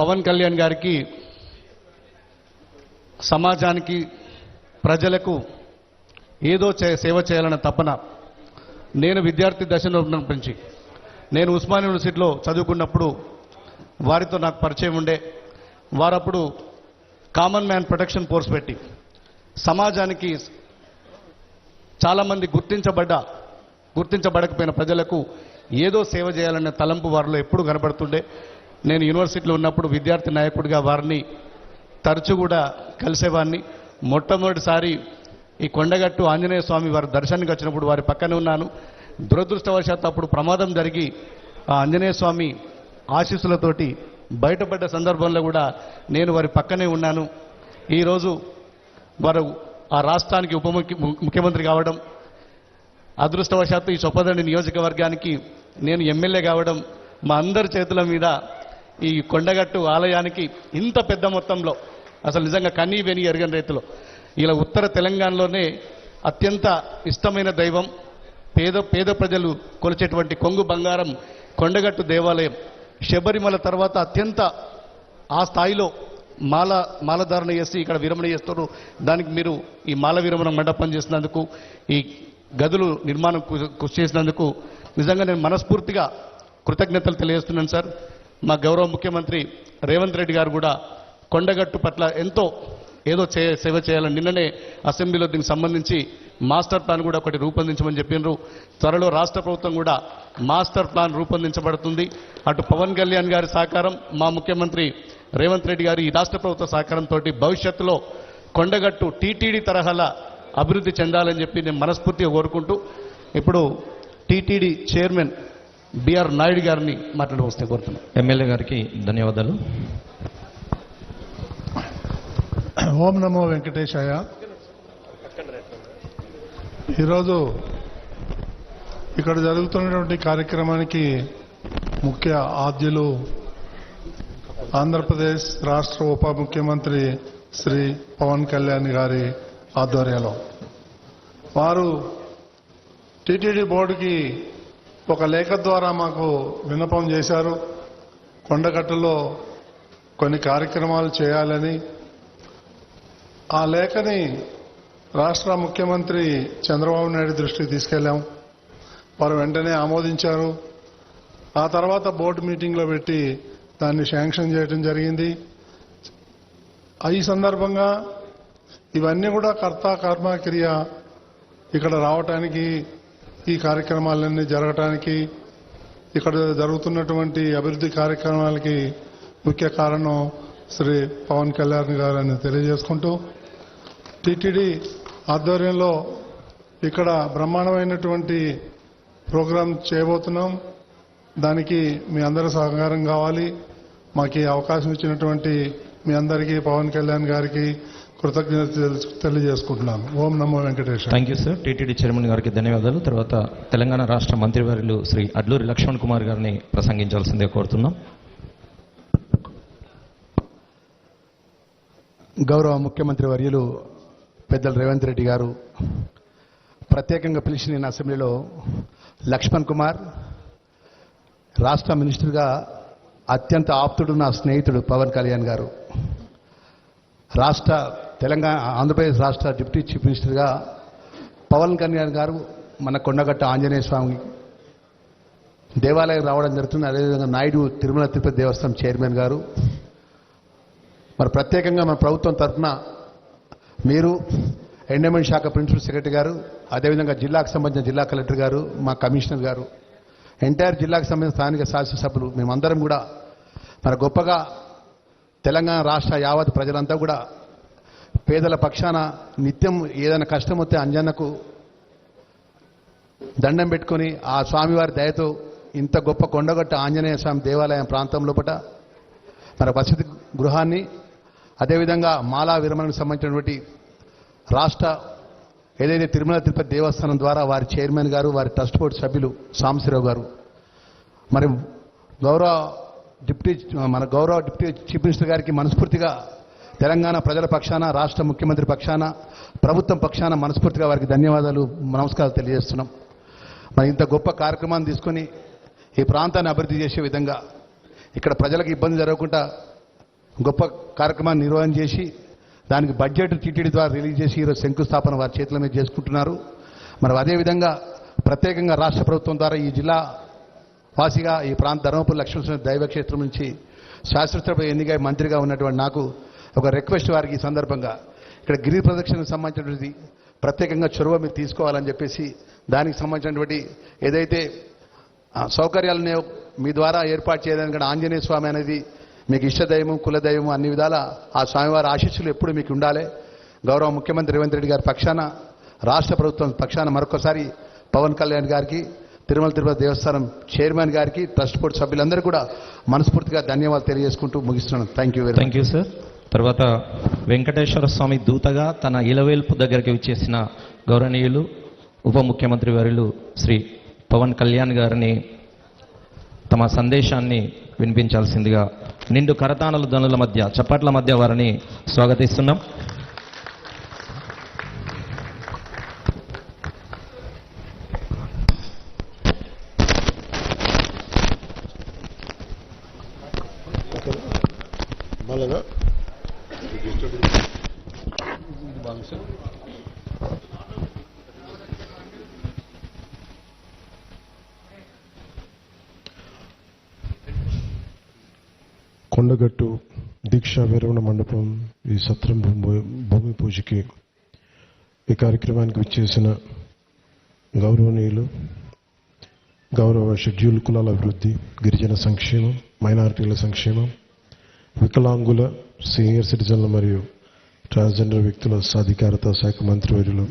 పవన్ కళ్యాణ్ గారికి సమాజానికి ప్రజలకు ఏదో సేవ చేయాలన్న తపన. నేను విద్యార్థి దశలో ఉన్నప్పటి నేను ఉస్మానియా యూనివర్సిటీలో చదువుకున్నప్పుడు వారితో నాకు పరిచయం ఉండే. వారప్పుడు కామన్ మ్యాన్ ప్రొటెక్షన్ ఫోర్స్ పెట్టి సమాజానికి చాలామంది గుర్తించబడకపోయిన ప్రజలకు ఏదో సేవ చేయాలనే తలంపు వారిలో ఎప్పుడు కనబడుతుండే. నేను యూనివర్సిటీలో ఉన్నప్పుడు విద్యార్థి నాయకుడిగా వారిని తరచూ కూడా కలిసేవాడిని. మొట్టమొదటిసారి ఈ కొండగట్టు ఆంజనేయ స్వామి వారి దర్శనానికి వచ్చినప్పుడు వారి పక్కనే ఉన్నాను. దురదృష్టవశాత్తు అప్పుడు ప్రమాదం జరిగి ఆ ఆంజనేయ స్వామి ఆశీస్సులతోటి బయటపడ్డ సందర్భంలో కూడా నేను వారి పక్కనే ఉన్నాను. ఈరోజు వారు ఆ రాష్ట్రానికి ముఖ్యమంత్రి కావడం, అదృష్టవశాత్తు ఈ చొప్పదండి నియోజకవర్గానికి నేను ఎమ్మెల్యే కావడం, మా అందరి చేతుల మీద ఈ కొండగట్టు ఆలయానికి ఇంత పెద్ద మొత్తంలో అసలు నిజంగా కనీ వెని ఎరగని రీతిలో ఇలా ఉత్తర తెలంగాణలోనే అత్యంత ఇష్టమైన దైవం, పేద ప్రజలు కొలిచేటువంటి కొంగు బంగారం కొండగట్టు దేవాలయం. శబరిమల తర్వాత అత్యంత ఆ స్థాయిలో మాలధారణ చేసి ఇక్కడ విరమణ చేస్తారు. దానికి మీరు ఈ మాల విరమణ మండపం చేసినందుకు, ఈ గదులు నిర్మాణం కృషి చేసినందుకు నిజంగా నేను మనస్ఫూర్తిగా కృతజ్ఞతలు తెలియజేస్తున్నాను సార్. మా గౌరవ ముఖ్యమంత్రి రేవంత్ రెడ్డి గారు కూడా కొండగట్టు పట్ల ఏదో సేవ చేయాలని నిన్ననే అసెంబ్లీలో దీనికి సంబంధించి మాస్టర్ ప్లాన్ కూడా ఒకటి రూపొందించమని చెప్పినారు. త్వరలో రాష్ట్ర ప్రభుత్వం కూడా మాస్టర్ ప్లాన్ రూపొందించబడుతుంది. అటు పవన్ కళ్యాణ్ గారి సహకారం, మా ముఖ్యమంత్రి రేవంత్ రెడ్డి గారి ఈ రాష్ట్ర ప్రభుత్వ సహకారంతో భవిష్యత్తులో కొండగట్టు టీటీడీ తరహాల అభివృద్ధి చెందాలని చెప్పి నేను మనస్ఫూర్తిగా కోరుకుంటూ ఇప్పుడు టీటీడీ చైర్మన్ బిఆర్ నాయుడు గారిని మాట్లాడవలసిన కోరుతున్నాను. ఎమ్మెల్యే గారికి ధన్యవాదాలు. ఓం నమో వెంకటేశాయ. ఈరోజు ఇక్కడ జరుగుతున్నటువంటి కార్యక్రమానికి ముఖ్య ఆద్యులు ఆంధ్రప్రదేశ్ రాష్ట్ర ఉప ముఖ్యమంత్రి శ్రీ పవన్ కళ్యాణ్ గారి ఆధ్వర్యంలో వారు టీటీడీ బోర్డుకి ఒక లేఖ ద్వారా మాకు విన్నపం చేశారు. కొండగట్టులో కొన్ని కార్యక్రమాలు చేయాలని. ఆ లేఖని రాష్ట్ర ముఖ్యమంత్రి చంద్రబాబు నాయుడు దృష్టికి తీసుకెళ్లాం. వారు వెంటనే ఆమోదించారు. ఆ తర్వాత బోర్డు మీటింగ్లో పెట్టి దాన్ని శాంక్షన్ చేయడం జరిగింది. ఈ సందర్భంగా ఇవన్నీ కూడా కర్మ క్రియ ఇక్కడ రావటానికి, ఈ కార్యక్రమాలన్నీ జరగటానికి, ఇక్కడ జరుగుతున్నటువంటి అభివృద్ధి కార్యక్రమాలకి ముఖ్య కారణం శ్రీ పవన్ కళ్యాణ్ గారని తెలియజేసుకుంటూ, టీటీడీ ఆధ్వర్యంలో ఇక్కడ బ్రహ్మాండమైనటువంటి ప్రోగ్రాం చేయబోతున్నాం. దానికి మీ అందరి సహకారం కావాలి. మాకు ఈ అవకాశం ఇచ్చినటువంటి మీ అందరికీ పవన్ కళ్యాణ్ గారికి కృతజ్ఞతలు తెలియజేసుకుంటున్నాను. ఓం నమో Venkateswara. Thank you sir. TTD chairman గారికి ధన్యవాదాలు. తర్వాత తెలంగాణ రాష్ట్ర మంత్రివర్యులు శ్రీ అడ్లూరి లక్ష్మణ్ కుమార్ గారిని ప్రసంగించాల్సిందే కోరుతున్నాం. గౌరవ ముఖ్యమంత్రి వర్యులు పెద్దలు రేవంత్ రెడ్డి గారు ప్రత్యేకంగా పిలిచి నేను అసెంబ్లీలో లక్ష్మణ్ కుమార్, రాష్ట్ర మినిస్టర్గా అత్యంత ఆప్తుడు నా స్నేహితుడు పవన్ కళ్యాణ్ గారు, ఆంధ్రప్రదేశ్ రాష్ట్ర డిప్యూటీ చీఫ్ మినిస్టర్గా పవన్ కళ్యాణ్ గారు మన కొండగట్ట ఆంజనేయ స్వామి దేవాలయం రావడం జరుగుతుంది. అదేవిధంగా నాయుడు తిరుమల తిరుపతి దేవస్థానం చైర్మన్ గారు, మరి ప్రత్యేకంగా మన ప్రభుత్వం తరఫున మీరు ఎండోమెంట్ శాఖ ప్రిన్సిపల్ సెక్రటరీ గారు, అదేవిధంగా జిల్లాకు సంబంధించిన జిల్లా కలెక్టర్ గారు, మా కమిషనర్ గారు, ఎంటైర్ జిల్లాకు సంబంధించిన స్థానిక శాసనసభ్యులు, మేమందరం కూడా మన గొప్పగా తెలంగాణ రాష్ట్ర యావత్ ప్రజలంతా కూడా పేదల పక్షాన నిత్యం ఏదైనా కష్టం వస్తే అంజన్నకు దండం పెట్టుకుని ఆ స్వామివారి దయతో ఇంత గొప్ప కొండగట్ట ఆంజనేయ స్వామి దేవాలయం ప్రాంతం లోపల మన వసతి గృహాన్ని, అదేవిధంగా మాలా విరమణకు సంబంధించినటువంటి రాష్ట్ర ఏదైతే తిరుమల తిరుపతి దేవస్థానం ద్వారా వారి చైర్మన్ గారు, వారి ట్రస్ట్ బోర్డు సభ్యులు సాంబశివరావు గారు, మరి గౌరవ డిప్యూటీ చీఫ్ మినిస్టర్ గారికి మనస్ఫూర్తిగా తెలంగాణ ప్రజల పక్షాన, రాష్ట్ర ముఖ్యమంత్రి పక్షాన, ప్రభుత్వం పక్షాన మనస్ఫూర్తిగా వారికి ధన్యవాదాలు, నమస్కారాలు తెలియజేస్తున్నాం. మరి ఇంత గొప్ప కార్యక్రమాన్ని తీసుకొని ఈ ప్రాంతాన్ని అభివృద్ధి చేసే విధంగా, ఇక్కడ ప్రజలకు ఇబ్బంది జరగకుండా గొప్ప కార్యక్రమాన్ని నిర్వహణ చేసి దానికి బడ్జెట్ టీటీడీ ద్వారా రిలీజ్ చేసి ఈరోజు శంకుస్థాపన వారి చేతుల మీద చేసుకుంటున్నారు. మరి అదేవిధంగా ప్రత్యేకంగా రాష్ట్ర ప్రభుత్వం ద్వారా ఈ జిల్లా వాసిగా ఈ ప్రాంత ధర్మపురి లక్ష్మణ దైవక్షేత్రం నుంచి శాస్త్రసభ ఎన్నికై మంత్రిగా ఉన్నటువంటి నాకు ఒక రిక్వెస్ట్ వారికి ఈ సందర్భంగా ఇక్కడ గిరి ప్రదక్షిణకు సంబంధించినటువంటి ప్రత్యేకంగా చొరవ మీరు తీసుకోవాలని చెప్పేసి దానికి సంబంధించినటువంటి ఏదైతే సౌకర్యాలనే మీ ద్వారా ఏర్పాటు చేయడానికి కూడా ఆంజనేయ స్వామి అనేది మీకు ఇష్టదైవం కులదైవం అన్ని విధాల ఆ స్వామివారి ఆశీస్సులు ఎప్పుడు మీకు ఉండాలి. గౌరవ ముఖ్యమంత్రి రేవంత్ రెడ్డి గారి పక్షాన రాష్ట్ర ప్రభుత్వం పక్షాన మరొకసారి పవన్ కళ్యాణ్ గారికి తిరుమల తిరుపతి దేవస్థానం చైర్మన్ గారికి ట్రస్ట్ బోర్డు సభ్యులందరూ కూడా మనస్ఫూర్తిగా ధన్యవాదాలు తెలియజేసుకుంటూ ముగిస్తున్నాను. Thank you sir. తర్వాత వెంకటేశ్వర స్వామి దూతగా తన ఇలవేల్పు దగ్గరికి వచ్చేసిన గౌరవనీయులు ఉప ముఖ్యమంత్రి వర్యులు శ్రీ పవన్ కళ్యాణ్ గారిని తమ సందేశాన్ని వినిపించాల్సిందిగా నిండు కరతాళ ధ్వనుల మధ్య చప్పట్ల మధ్య వారిని స్వాగతిస్తున్నాం. కొండగట్టు దీక్షా విరమణ మండపం ఈ సత్రం భూమి పూజకి ఈ కార్యక్రమానికి విచ్చేసిన గౌరవనీయులు గౌరవ షెడ్యూల్ కులాల అభివృద్ధి, గిరిజన సంక్షేమం, మైనారిటీల సంక్షేమం, వికలాంగుల, సీనియర్ సిటిజన్ల మరియు ట్రాన్స్జెండర్ వ్యక్తుల సాధికారత శాఖ మంత్రివర్యులు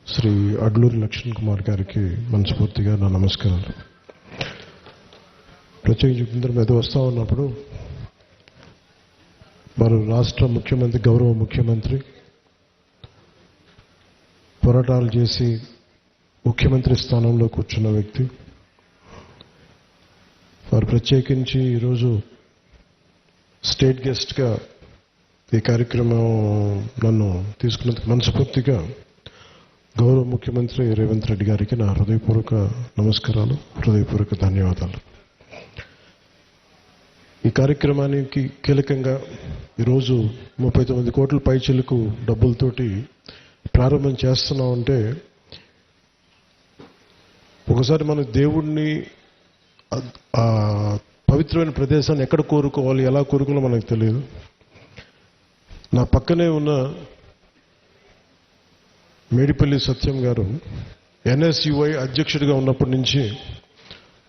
శ్రీ అడ్లూరి లక్ష్మణ్ కుమార్ గారికి మనస్ఫూర్తిగా నా నమస్కారాలు. ప్రత్యేకించి మీద వస్తూ ఉన్నప్పుడు వారు రాష్ట్ర ముఖ్యమంత్రి, గౌరవ ముఖ్యమంత్రి పోరాటాలు చేసి ముఖ్యమంత్రి స్థానంలో కూర్చున్న వ్యక్తి. వారు ప్రత్యేకించి ఈరోజు స్టేట్ గెస్ట్గా ఈ కార్యక్రమం నన్ను తీసుకున్నందుకు మనస్ఫూర్తిగా గౌరవ ముఖ్యమంత్రి రేవంత్ రెడ్డి గారికి నా హృదయపూర్వక నమస్కారాలు, హృదయపూర్వక ధన్యవాదాలు. ఈ కార్యక్రమానికి కీలకంగా ఈరోజు 39 కోట్ల పైచిలకు డబ్బులతోటి ప్రారంభం చేస్తున్నామంటే ఒకసారి మన దేవుణ్ణి పవిత్రమైన ప్రదేశాన్ని ఎక్కడ కోరుకోవాలి, ఎలా కోరుకోవాలో మనకు తెలియదు. నా పక్కనే ఉన్న మేడిపల్లి సత్యం గారు ఎన్ఎస్యుఐ అధ్యక్షుడిగా ఉన్నప్పటి నుంచి,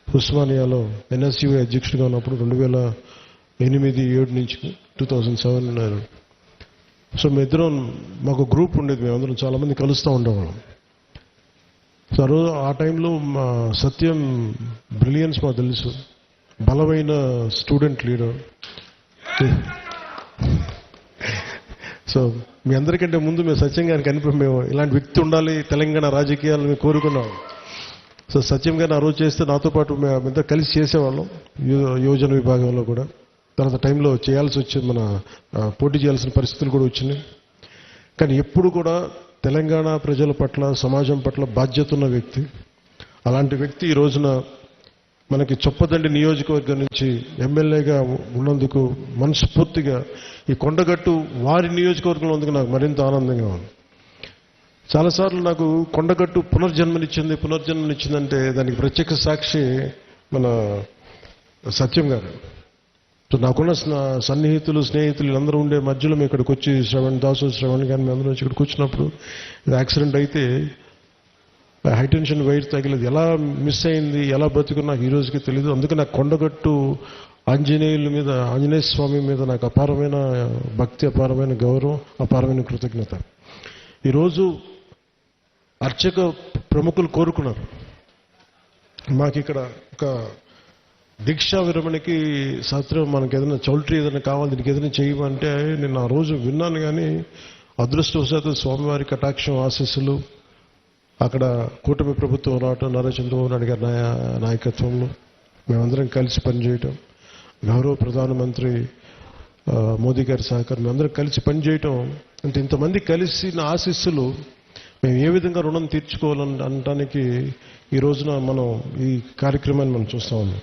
ఉస్మానియాలో ఎన్ఎస్యుఐ అధ్యక్షుడిగా ఉన్నప్పుడు 2008-7 నుంచి 2007. సో మేమిద్దరం, మాకు గ్రూప్ ఉండేది, మేమందరం చాలామంది కలుస్తూ ఉండేవాళ్ళం. సో ఆ టైంలో మా సత్యం బ్రిలియన్స్ మాకు తెలుసు, బలమైన స్టూడెంట్ లీడర్. సో మీ అందరికంటే ముందు మేము సత్యం గారికి కనిపించాము, మేము ఇలాంటి వ్యక్తి ఉండాలి తెలంగాణ రాజకీయాలను మేము కోరుకున్నాం. సో సత్యం గారిని ఆ రోజు చేస్తే నాతో పాటు మేమంతా కలిసి చేసేవాళ్ళం యువజన విభాగంలో కూడా. తర్వాత టైంలో చేయాల్సి వచ్చింది, మన పోటీ చేయాల్సిన పరిస్థితులు కూడా వచ్చినాయి. కానీ ఎప్పుడు కూడా తెలంగాణ ప్రజల పట్ల, సమాజం పట్ల బాధ్యత ఉన్న వ్యక్తి. అలాంటి వ్యక్తి ఈ రోజున మనకి చొప్పదండి నియోజకవర్గం నుంచి ఎమ్మెల్యేగా ఉన్నందుకు మనస్ఫూర్తిగా ఈ కొండగట్టు వారి నియోజకవర్గంలో ఉన్నందుకు నాకు మరింత ఆనందంగా ఉంది. చాలాసార్లు నాకు కొండగట్టు పునర్జన్మనిచ్చిందంటే దానికి ప్రత్యక్ష సాక్షి మన సత్యం గారు. సో నాకున్న సన్నిహితులు, స్నేహితులు వీళ్ళందరూ ఉండే మధ్యలో మేము ఇక్కడికి వచ్చి శ్రవణ్ కానీ మేము అందరం వచ్చి ఇక్కడికి వచ్చినప్పుడు యాక్సిడెంట్ అయితే హైటెన్షన్ వైర్ తగిలేదు, ఎలా మిస్ అయింది, ఎలా బతుకుని నాకు ఈ రోజుకి తెలియదు. అందుకే నాకు కొండగట్టు ఆంజనేయ స్వామి మీద నాకు అపారమైన భక్తి, అపారమైన గౌరవం, అపారమైన కృతజ్ఞత. ఈరోజు అర్చక ప్రముఖులు కోరుకున్నారు, మాకు ఇక్కడ ఒక దీక్షా విరమణకి శాస్త్రం మనకి ఏదైనా చౌల్ట్రీ ఏదైనా కావాలి, దీనికి ఏదైనా చేయమంటే నేను ఆ రోజు విన్నాను. కానీ అదృష్టవశాత్తు స్వామివారి కటాక్షం, ఆశీస్సులు, అక్కడ కూటమి ప్రభుత్వం రావటం, నారా చంద్రబాబు నాయుడు గారి నాయకత్వంలో మేమందరం కలిసి పనిచేయటం, గౌరవ ప్రధానమంత్రి మోదీ గారి సహకారం, మేమందరం కలిసి పనిచేయటం అంటే ఇంతమంది కలిసి నా ఆశీస్సులు మేము ఏ విధంగా రుణం తీర్చుకోవాలని అనడానికి ఈ రోజున మనం ఈ కార్యక్రమాన్ని మనం చూస్తూ ఉన్నాం.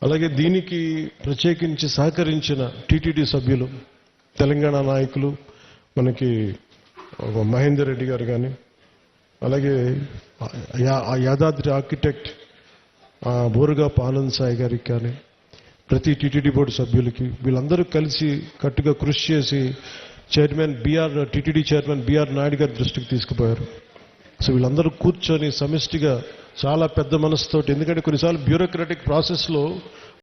అలాగే దీనికి ప్రత్యేకించి సహకరించిన టీటీడీ సభ్యులు, తెలంగాణ నాయకులు, మనకి మహేందర్ రెడ్డి గారు కానీ, అలాగే యాదాద్రి ఆర్కిటెక్ట్ బోరుగాపు ఆనంద్ సాయి గారికి కానీ, ప్రతి టీటీడీ బోర్డు సభ్యులకి, వీళ్ళందరూ కలిసి కట్టుగా కృషి చేసి టీటీడీ చైర్మన్ బిఆర్ నాయుడు గారి దృష్టికి తీసుకుపోయారు. సో వీళ్ళందరూ కూర్చొని సమిష్టిగా చాలా పెద్ద మనసుతోటి, ఎందుకంటే కొన్నిసార్లు బ్యూరోక్రాటిక్ ప్రాసెస్లో